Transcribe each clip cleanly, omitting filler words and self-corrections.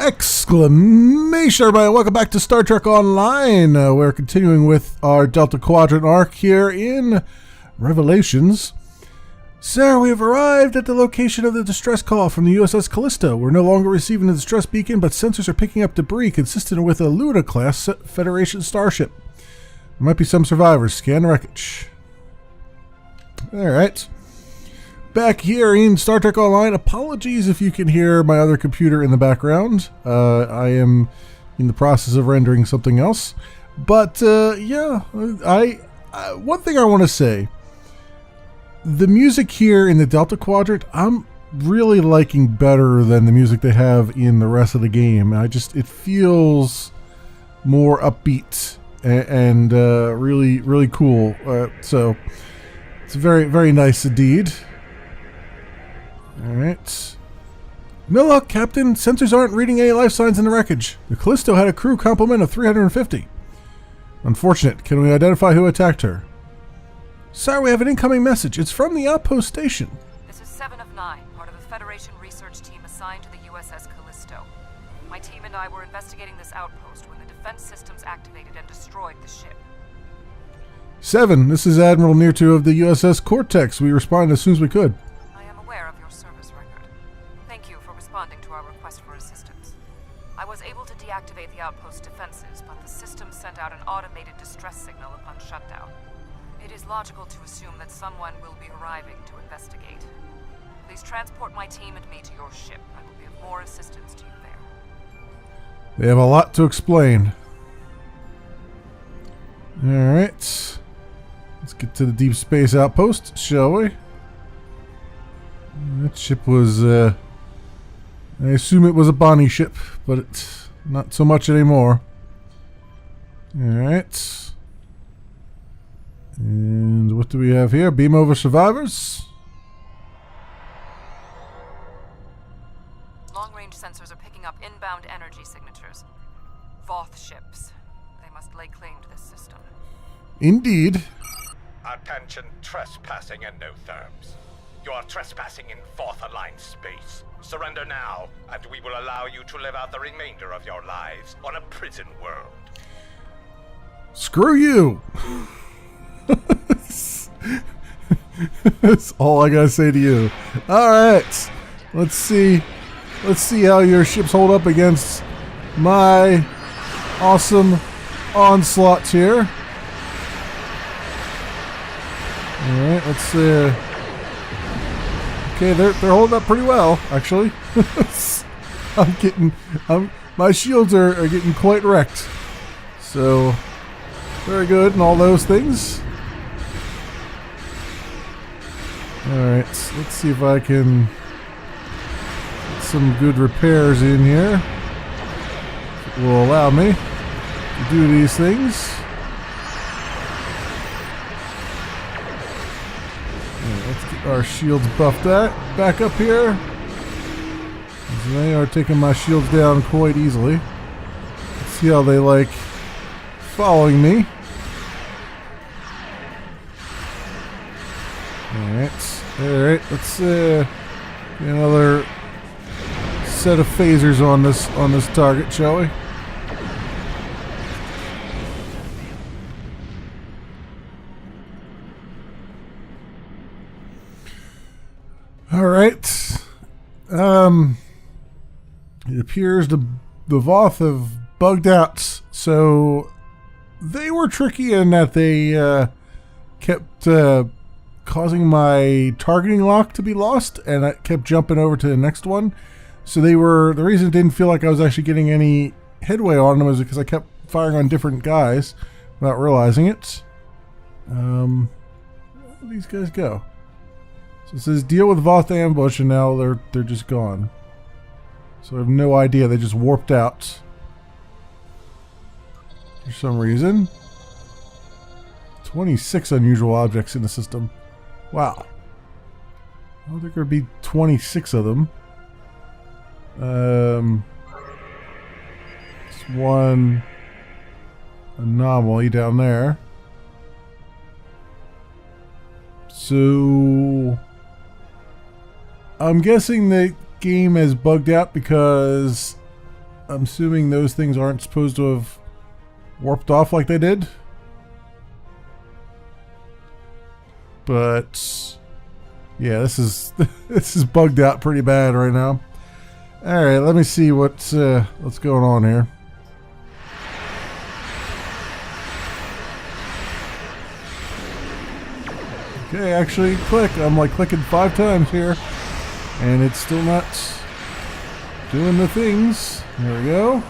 Exclamation, everybody. Welcome back to Star Trek Online. We're continuing with our Delta Quadrant arc here in Revelations. Sir, we have arrived at the location of the distress call from the USS Callisto. We're no longer receiving the distress beacon, but sensors are picking up debris consistent with a Luna-class Federation starship. There might be some survivors. Scan the wreckage. Alright. Back here in Star Trek Online. Apologies if you can hear my other computer in the background. I am in the process of rendering something else. But, yeah, one thing I want to say. The music here in the Delta Quadrant, I'm really liking better than the music they have in the rest of the game. It feels more upbeat and really, really cool. So, it's very, very nice indeed. Alright. No luck, Captain. Sensors aren't reading any life signs in the wreckage. The Callisto had a crew complement of 350. Unfortunate. Can we identify who attacked her? Sir, we have an incoming message. It's from the outpost station. This is 7 of 9, part of the Federation research team assigned to the USS Callisto. My team and I were investigating this outpost when the defense systems activated and destroyed the ship. 7, this is Admiral Nearto of the USS Cortex. We responded as soon as we could. Responding to our request for assistance. I was able to deactivate the outpost defenses, but the system sent out an automated distress signal upon shutdown. It is logical to assume that someone will be arriving to investigate. Please transport my team and me to your ship. I will be of more assistance to you there. They have a lot to explain. Alright. Let's get to the deep space outpost, shall we? That ship was, I assume it was a Bonnie ship, but it's not so much anymore. Alright. And what do we have here? Beam over survivors? Long-range sensors are picking up inbound energy signatures. Voth ships. They must lay claim to this system. Indeed. Attention, trespassing endotherms. You are trespassing in Voth-aligned space. Surrender now, and we will allow you to live out the remainder of your lives on a prison world. Screw you! That's all I gotta say to you. Alright. Let's see how your ships hold up against my awesome onslaught here. Alright, let's okay, they're holding up pretty well, actually. My shields are getting quite wrecked. So, very good and all those things. Alright, let's see if I can get some good repairs in here. It will allow me to do these things. Let's get our shields buffed back up here. They are taking my shields down quite easily. Let's see how they like following me. Alright, let's get another set of phasers on this target, shall we? Alright. It appears the Voth have bugged out. So they were tricky in that they kept causing my targeting lock to be lost, and I kept jumping over to the next one. So the reason it didn't feel like I was actually getting any headway on them was because I kept firing on different guys without realizing it. Where did these guys go? So it says deal with Voth ambush, and now they're just gone. So I have no idea. They just warped out for some reason. 26 unusual objects in the system. Wow. I don't think there'd be 26 of them. It's one anomaly down there. So I'm guessing the game has bugged out because I'm assuming those things aren't supposed to have warped off like they did. But yeah, this is this is bugged out pretty bad right now. All right, let me see what's going on here. Okay, actually click. I'm like clicking 5 times here, and it's still not doing the things. There we go.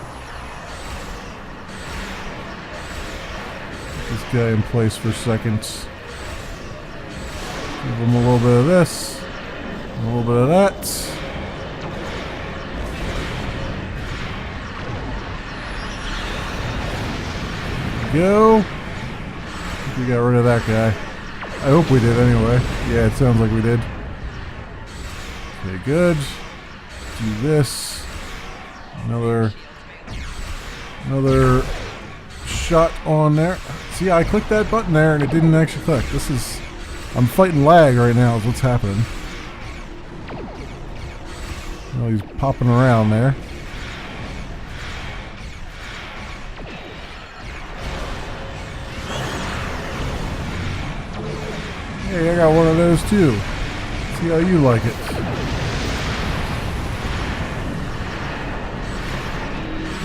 Put this guy in place for a second. Give him a little bit of this, a little bit of that. Go. I think we got rid of that guy. I hope we did anyway. Yeah, it sounds like we did. Okay, good. Do this. Another shot on there. See, I clicked that button there and it didn't actually click. This is... I'm fighting lag right now is what's happening. Oh, he's popping around there. Hey, I got one of those too. See how you like it.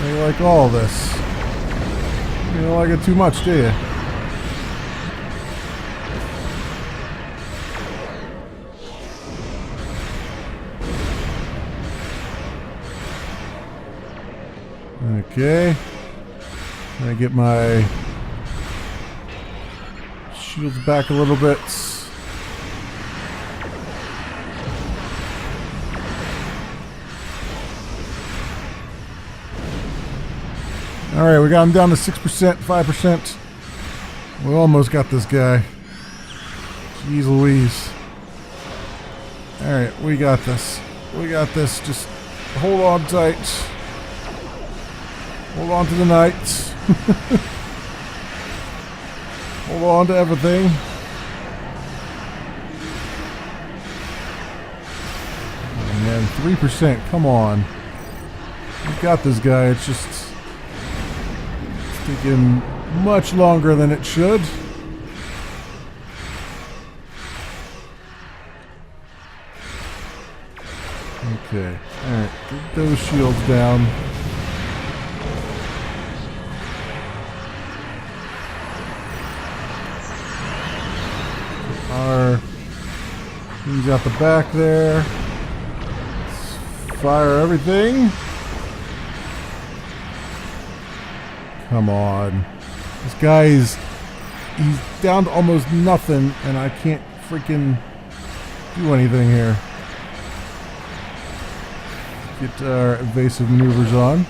You like all this. You don't like it too much, do you? Okay. I get my shields back a little bit. Alright, we got him down to 6%, 5%. We almost got this guy. Jeez Louise. Alright, we got this. We got this. Just hold on tight. Hold on to the night. Hold on to everything. Oh, man, 3%. Come on. We've got this guy. It's just... taking much longer than it should. Okay. Alright. Get those shields down. Our things out the back there. Let's fire everything. Come on. This guy he's down to almost nothing and I can't freaking do anything here. Get our evasive maneuvers on.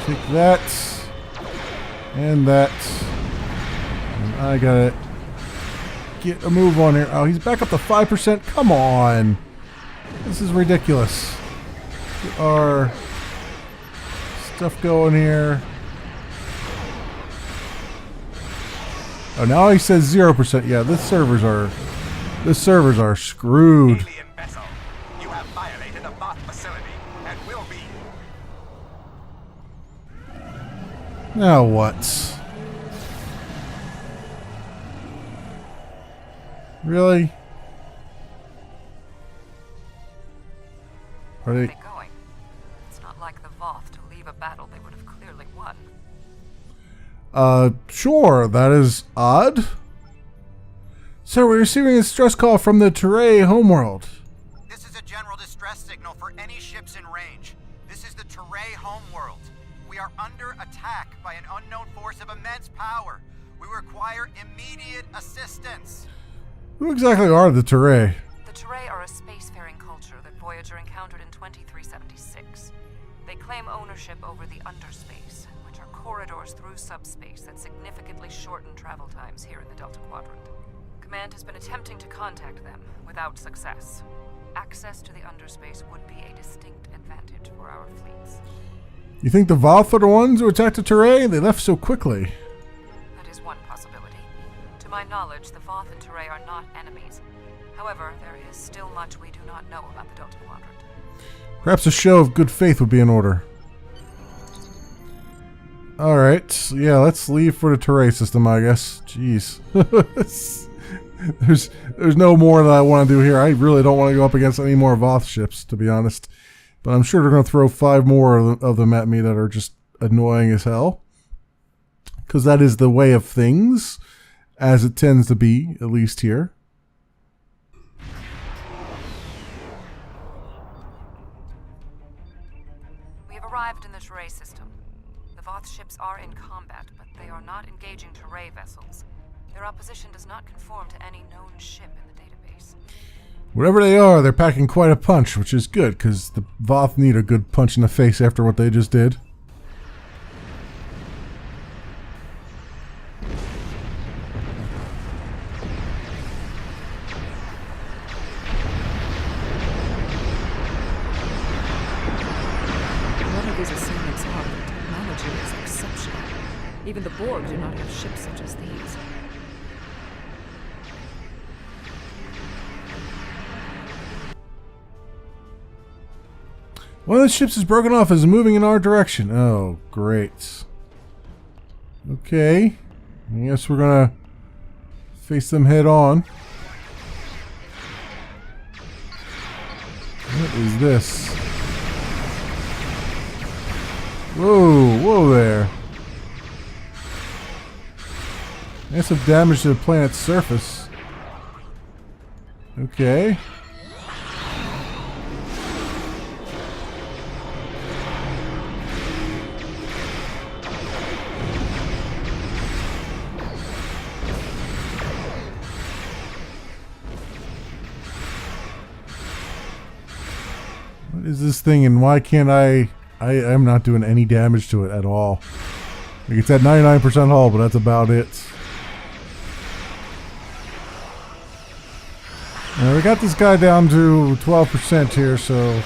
Take that. And that. And I got it. Get a move on here. Oh, he's back up to 5%. Come on. This is ridiculous. Get our stuff going here. Oh, now he says 0%. Yeah, this servers are screwed. Alien vessel, you have violated a Voth facility and will be. Now what? Really? Are they going? It's not like the Voth to leave a battle they would have clearly won. Sure, that is odd. Sir, we're receiving a distress call from the Teray homeworld. This is a general distress signal for any ships in range. This is the Teray homeworld. We are under attack by an unknown force of immense power. We require immediate assistance. Who exactly are the Teray? The Teray are a spacefaring culture that Voyager encountered in 2376. They claim ownership over the underspace, which are corridors through subspace that significantly shorten travel times here in the Delta Quadrant. Command has been attempting to contact them, without success. Access to the underspace would be a distinct advantage for our fleets. You think the Voth are the ones who attacked the Teray? They left so quickly. That is one possibility. knowledge, the Voth and Teray are not enemies. However, there is still much we do not know about the Delta Quadrant. Perhaps a show of good faith would be in order. Alright, yeah, let's leave for the Teray system, I guess. Jeez. There's no more that I want to do here. I really don't want to go up against any more Voth ships, to be honest. But I'm sure they're going to throw 5 more of them at me that are just annoying as hell. Because that is the way of things, as it tends to be, at least here. We have arrived in the Teray system. The Voth ships are in combat, but they are not engaging Teray vessels. Their opposition does not conform to any known ship in the database. Whatever they are, they're packing quite a punch, which is good, because the Voth need a good punch in the face after what they just did. Whatever these assailants are, their technology is exceptional. Even the Borg do not have ships such as these. One of the ships is broken off and is moving in our direction. Oh, great. Okay. I guess we're gonna face them head on. What is this? Whoa, whoa there. Massive damage to the planet's surface. Okay. What is this thing and why can't I am not doing any damage to it at all. Like it's at 99% hull, but that's about it. Now we got this guy down to 12% here, so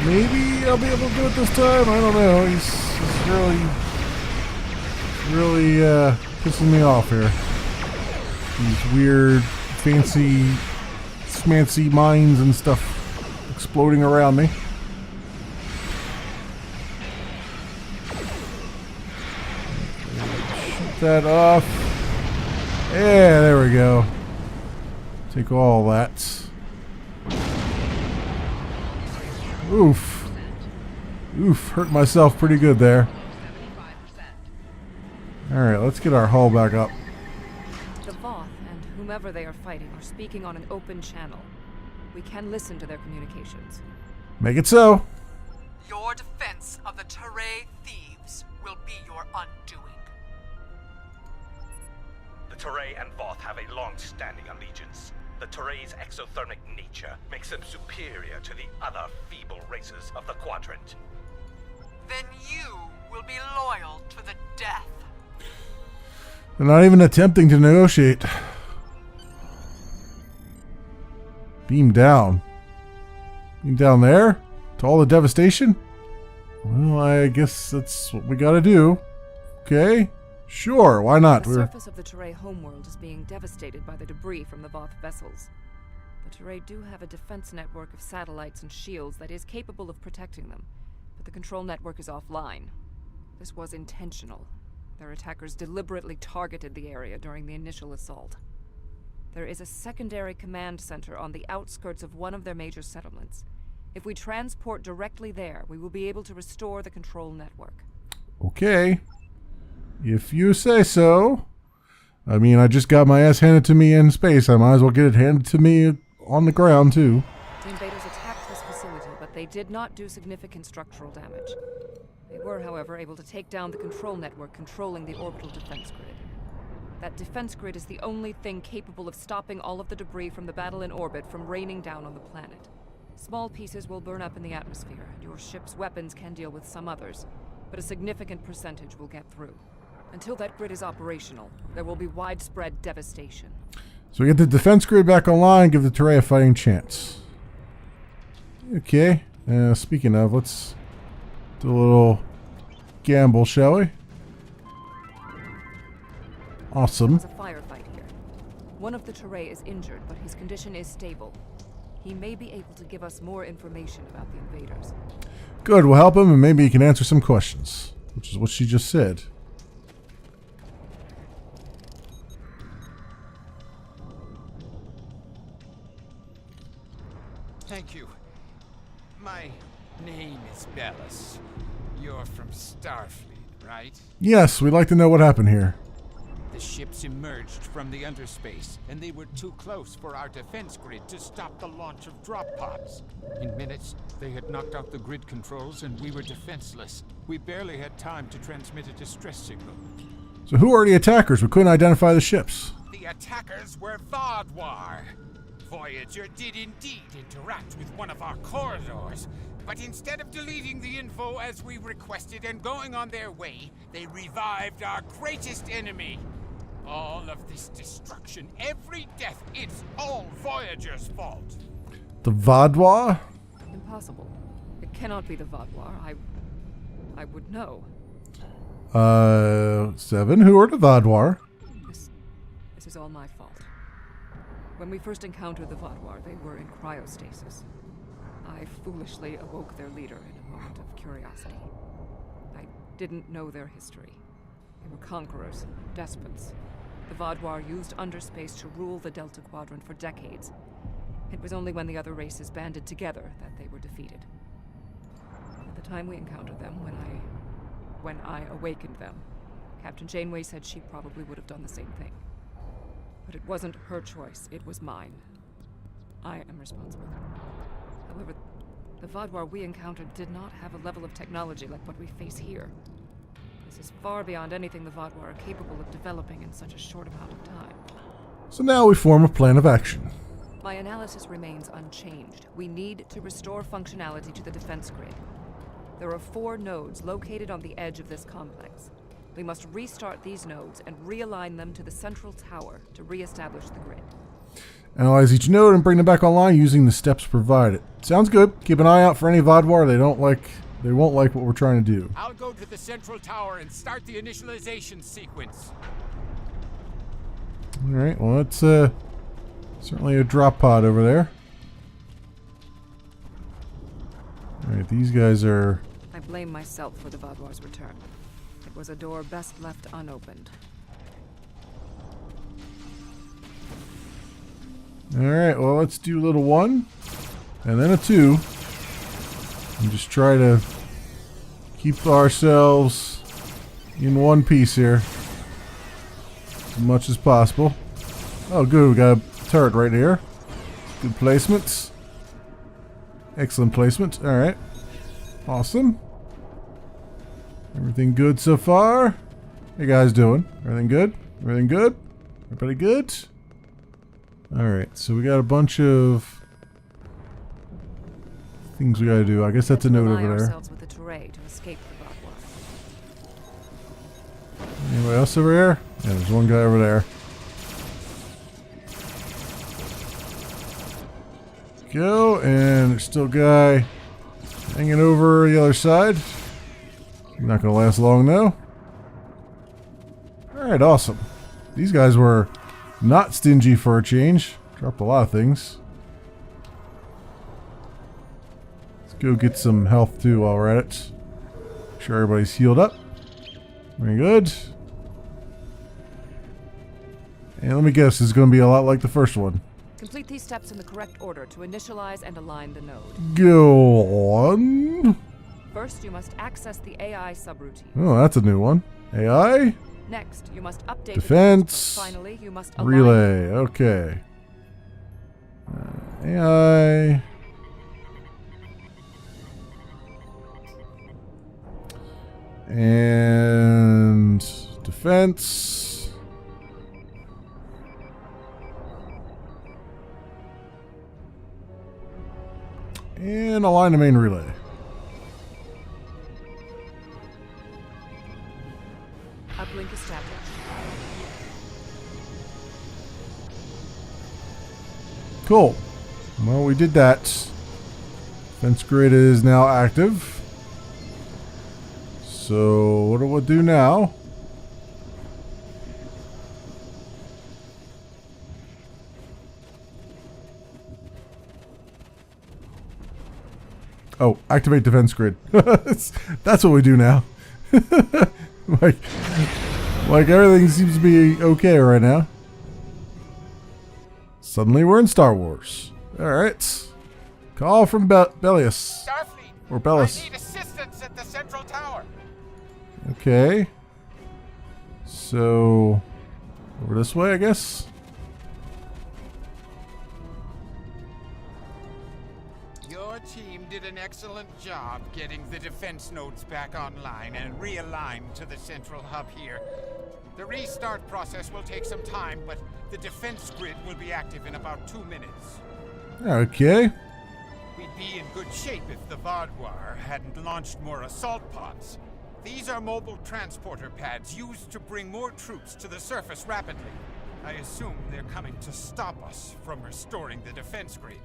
maybe I'll be able to do it this time. I don't know. He's really pissing me off here. These weird, fancy, smancy mines and stuff exploding around me. Shoot that off. Yeah, there we go. Take all that. Oof. Oof, hurt myself pretty good there. Alright, let's get our hull back up. The Voth and whomever they are fighting are speaking on an open channel. We can listen to their communications. Make it so. Your defense of the Teray thieves will be your undoing. The Teray and Voth have a long-standing allegiance. The Teray's exothermic nature makes them superior to the other feeble races of the Quadrant. Then you will be loyal to the death. They're not even attempting to negotiate. Beam down. Beam down there? To all the devastation? Well, I guess that's what we gotta do. Okay. Sure, why not? The surface of the Teray homeworld is being devastated by the debris from the Voth vessels. The Teray do have a defense network of satellites and shields that is capable of protecting them, but the control network is offline. This was intentional. Their attackers deliberately targeted the area during the initial assault. There is a secondary command center on the outskirts of one of their major settlements. If we transport directly there, we will be able to restore the control network. Okay. If you say so. I mean, I just got my ass handed to me in space. I might as well get it handed to me on the ground, too. The invaders attacked this facility, but they did not do significant structural damage. They were, however, able to take down the control network controlling the orbital defense grid. That defense grid is the only thing capable of stopping all of the debris from the battle in orbit from raining down on the planet. Small pieces will burn up in the atmosphere, and your ship's weapons can deal with some others, but a significant percentage will get through. Until that grid is operational, there will be widespread devastation. So we get the defense grid back online, give the Teray a fighting chance. Okay. Speaking of, let's do a little gamble, shall we? Awesome. There's a firefight here. One of the Teray is injured, but his condition is stable. He may be able to give us more information about the invaders. Good, we'll help him and maybe he can answer some questions. Which is what she just said. Thank you. My name is Bellis. You're from Starfleet, right? Yes, we'd like to know what happened here. The ships emerged from the underspace, and they were too close for our defense grid to stop the launch of drop pods. In minutes, they had knocked out the grid controls, and we were defenseless. We barely had time to transmit a distress signal. So who are the attackers? We couldn't identify the ships. The attackers were Vodwar. Voyager did indeed interact with one of our corridors, but instead of deleting the info as we requested and going on their way, they revived our greatest enemy. All of this destruction, every death, it's all Voyager's fault. The Vodwa? Impossible. It cannot be the Vodwar. I would know. 7. Who are the Vodwar? This is all my fault. When we first encountered the Vodwar, they were in cryostasis. I foolishly awoke their leader in a moment of curiosity. I didn't know their history. They were conquerors, despots. The Vodwar used underspace to rule the Delta Quadrant for decades. It was only when the other races banded together that they were defeated. At the time we encountered them, when I awakened them, Captain Janeway said she probably would have done the same thing. But it wasn't her choice, it was mine. I am responsible. However, the Vodwar we encountered did not have a level of technology like what we face here. This is far beyond anything the Vodwar are capable of developing in such a short amount of time. So now we form a plan of action. My analysis remains unchanged. We need to restore functionality to the defense grid. There are 4 nodes located on the edge of this complex. We must restart these nodes and realign them to the central tower to re-establish the grid. Analyze each node and bring them back online using the steps provided. Sounds good. Keep an eye out for any Vodwar they won't like what we're trying to do. I'll go to the central tower and start the initialization sequence. Alright, well that's certainly a drop pod over there. Alright, these guys are... I blame myself for the Vodwar's return. It was a door best left unopened. Alright, well let's do a little 1. And then a 2. And just try to keep ourselves in one piece here. As much as possible. Oh good, we got a turret right here. Good placements. Excellent placement. Alright. Awesome. Everything good so far? How you guys doing? Everything good? Everything good? Everybody good? Alright, so we got a bunch of things we gotta do. I guess that's a note over there. Ourselves with the Teray to escape the Vodwar. Anybody else over here? Yeah, there's one guy over there. Go, and there's still a guy hanging over the other side. Not gonna last long though. Alright, awesome. These guys were not stingy for a change. Dropped a lot of things. Let's go get some health too while we're at it. Make sure everybody's healed up. Very good. And let me guess, this is going to be a lot like the first one. Complete these steps in the correct order to initialize and align the node. Go on. First, you must access the AI subroutine. Oh, that's a new one. AI? Next, you must update Defense. Finally, you must align. Relay. Okay. AI. And defense. And align the main relay. Uplink established. Cool. Well, we did that. Fence grid is now active. So, what do we do now? Oh, activate defense grid. That's what we do now. like everything seems to be okay right now. Suddenly we're in Star Wars. Alright. Call from Bellius. Starfleet, Or Bellis. I need assistance at the central tower. Okay. So, over this way, I guess. Your team did an excellent job getting the defense nodes back online and realigned to the central hub here. The restart process will take some time, but the defense grid will be active in about 2 minutes. Okay. We'd be in good shape if the Vaadwaur hadn't launched more assault pods. These are mobile transporter pads used to bring more troops to the surface rapidly. I assume they're coming to stop us from restoring the defense grid.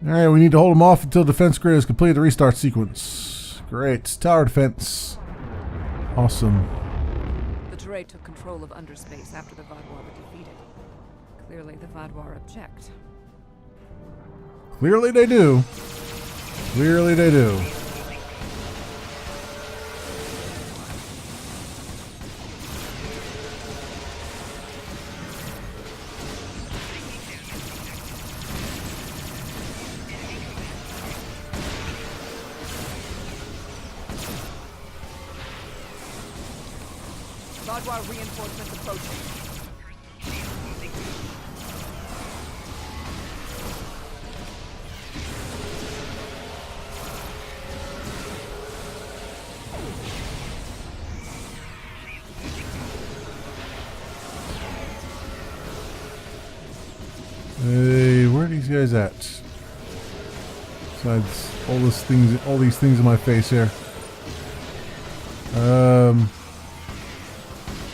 Alright, we need to hold them off until defense grid has completed the restart sequence. Great. Tower defense. Awesome. The Teray took control of underspace after the Vaadwaur were defeated. Clearly, the Vaadwaur object. Clearly they do. Clearly they do. Vaadwaur reinforcements approaching. Hey, where are these guys at? Besides all these things in my face here.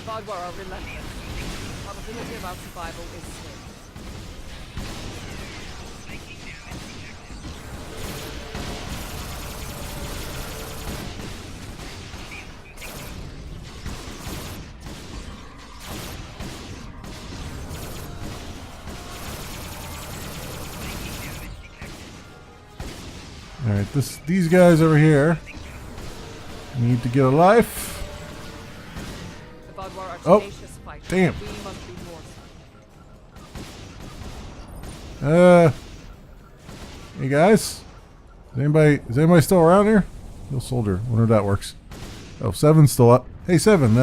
Vaadwaur are relentless. Probability of our survival is slim. Alright, these guys over here need to get a life. The Vaadwaur are Oh, tenacious fighters. damn. We must be more so. Hey guys. Is anybody still around here? No soldier. Wonder if that works. Oh, Seven's still up. Hey Seven,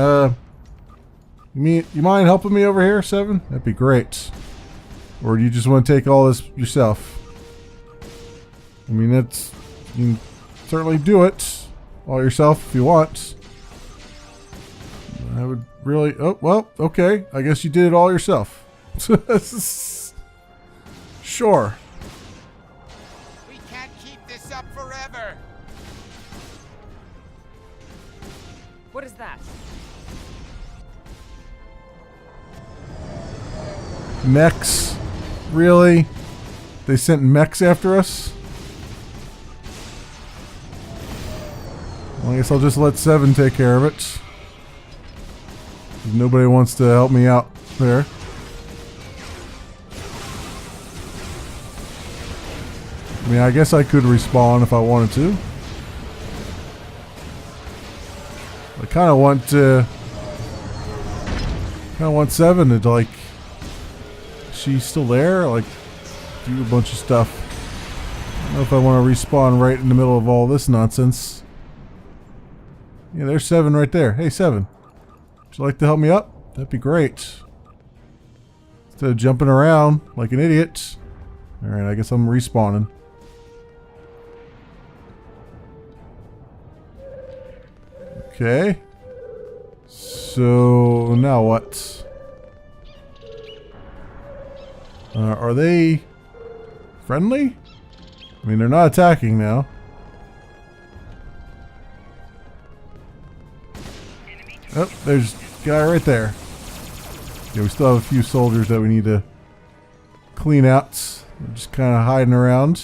you mind helping me over here, Seven? That'd be great. Or do you just want to take all this yourself? I mean, you can certainly do it all yourself if you want. I would really... Oh, well, okay. I guess you did it all yourself. Sure. We can't keep this up forever. What is that? Mechs? Really? They sent mechs after us? Well, I guess I'll just let Seven take care of it. Nobody wants to help me out there. I mean, I guess I could respawn if I wanted to. I kind of want Seven to, like, she's still there, like, do a bunch of stuff. I don't know if I want to respawn right in the middle of all this nonsense. Yeah, there's Seven right there. Hey, Seven. Would you like to help me up? That'd be great. Instead of jumping around like an idiot. Alright, I guess I'm respawning. Okay. So, now what? Are they friendly? I mean, they're not attacking now. Oh, there's a guy right there. Yeah, we still have a few soldiers that we need to clean out. They're just kind of hiding around.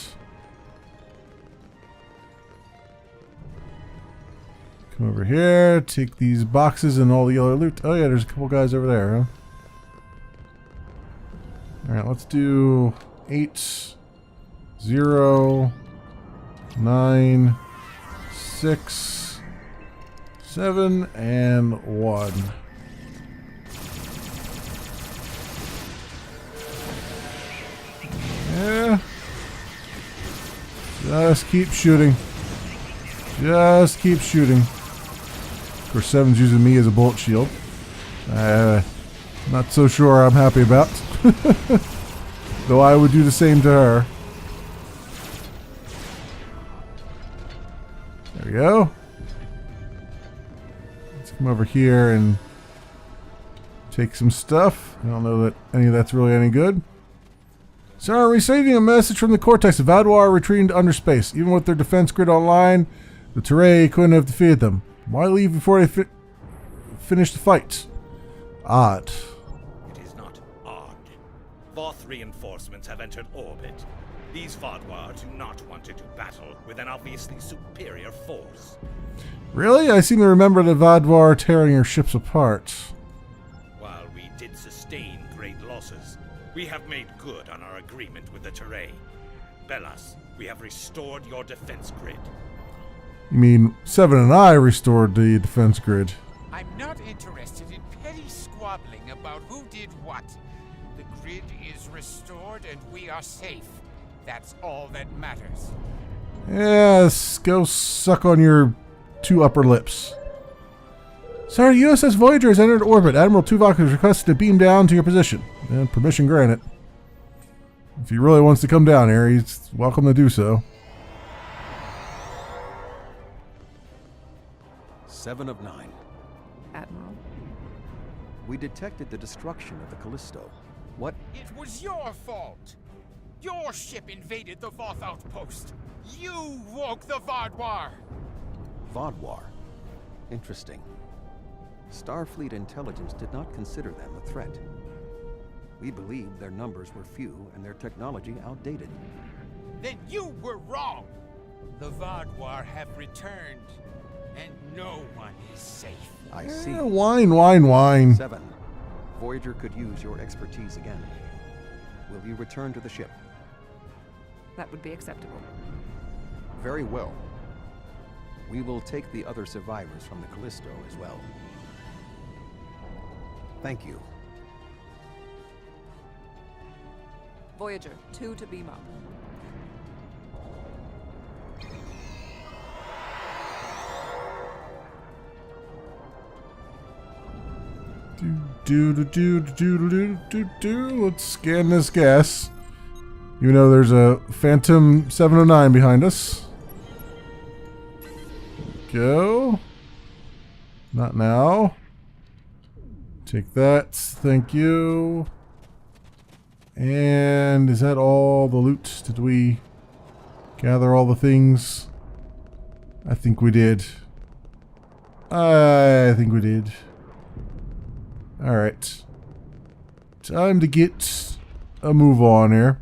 Come over here, take these boxes and all the other loot. Oh yeah, there's a couple guys over there, huh? Alright, let's do 8, 0, 9, 6, 7, and 1. Yeah. Just keep shooting. Just keep shooting. Of course, 7's using me as a bullet shield. Not so sure I'm happy about. Though I would do the same to her. There we go. Let's come over here and take some stuff. I don't know that any of that's really any good. So, receiving a message from the Cortex. The Vaudois are retreating to underspace. Even with their defense grid online, the Terrae couldn't have defeated them. Why leave before they finish the fight? Odd. It is not odd. Voth reinforcements have entered orbit. These Vaudois do not want to do battle with an obviously superior force. Really? I seem to remember the Vaudois tearing your ships apart. While we did sustain great losses, we have made good on our agreement with the Terrae. Bellas, we have restored your defense grid. You mean 7 and I restored the defense grid? I'm not interested in petty squabbling about who did what. The grid is restored and we are safe. That's all that matters. Yes, go suck on your 2 upper lips. Sir, USS Voyager has entered orbit. Admiral Tuvok has requested to beam down to your position. And permission granted. If he really wants to come down here, he's welcome to do so. 7 of 9. Admiral. We detected the destruction of the Callisto. What? It was your fault. Your ship invaded the Voth outpost. You woke the Vaudois. Vaudois. Interesting. Starfleet intelligence did not consider them a threat. We believed their numbers were few and their technology outdated. Then you were wrong. The Vaudois have returned, and no one is safe. I see. Wine. 7. Voyager could use your expertise again. Will you return to the ship? That would be acceptable. Very well. We will take the other survivors from the Callisto as well. Thank you. Voyager, 2 to beam up. Let's scan this gas. You know there's a Phantom 709 behind us. Go. Not now. Take that. Thank you. And is that all the loot? Did we gather all the things? I think we did. I think we did. Alright. Time to get a move on here.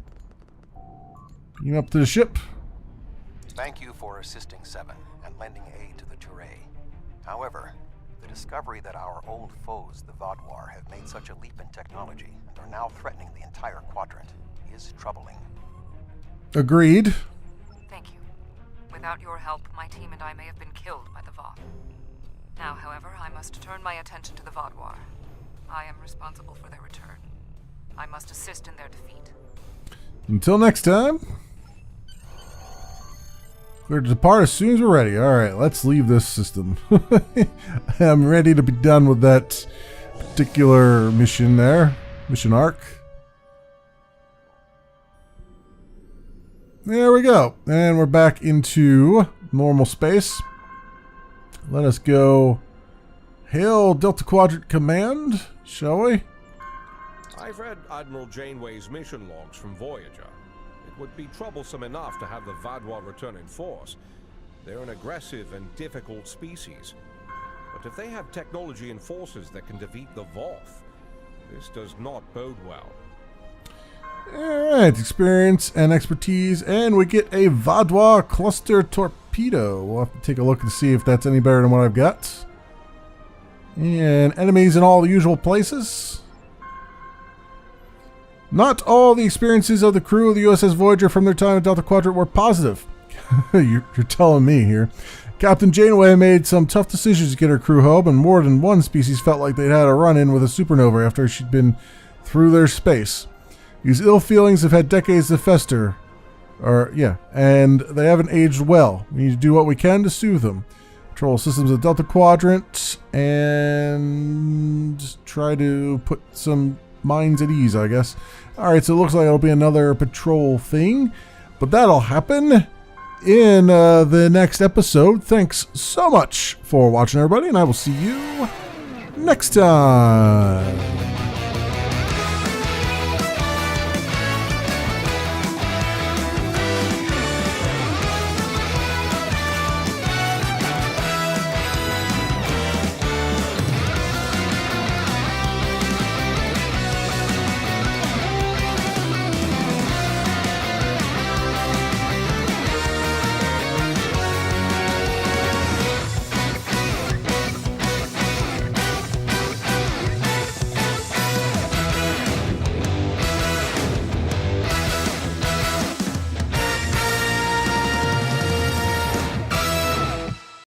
Beam up to the ship. Thank you for assisting 7 and lending aid to the Terrae. However, the discovery that our old foes, the Vaudois, have made such a leap in technology and are now threatening the entire quadrant is troubling. Agreed. Thank you. Without your help, my team and I may have been killed by the Voth. Now, however, I must turn my attention to the Vaudois. I am responsible for their return. I must assist in their defeat. Until next time. We're to depart as soon as we're ready. Alright, let's leave this system. I'm ready to be done with that particular mission there. Mission arc. There we go. And we're back into normal space. Let us go hail Delta Quadrant Command, shall we? I've read Admiral Janeway's mission logs from Voyager. It would be troublesome enough to have the Vaudois return in force. They're an aggressive and difficult species. But if they have technology and forces that can defeat the Voth, this does not bode well. Alright, experience and expertise, and we get a Vaudois cluster torpedo. We'll have to take a look and see if that's any better than what I've got. And enemies in all the usual places. Not all the experiences of the crew of the USS Voyager from their time at Delta Quadrant were positive. You're telling me here. Captain Janeway made some tough decisions to get her crew home, and more than one species felt like they'd had a run-in with a supernova after she'd been through their space. These ill feelings have had decades to fester. And they haven't aged well. We need to do what we can to soothe them. Control systems of Delta Quadrant and try to put some minds at ease, I guess. Alright, so it looks like it'll be another patrol thing, but that'll happen in the next episode. Thanks so much for watching, everybody, and I will see you next time.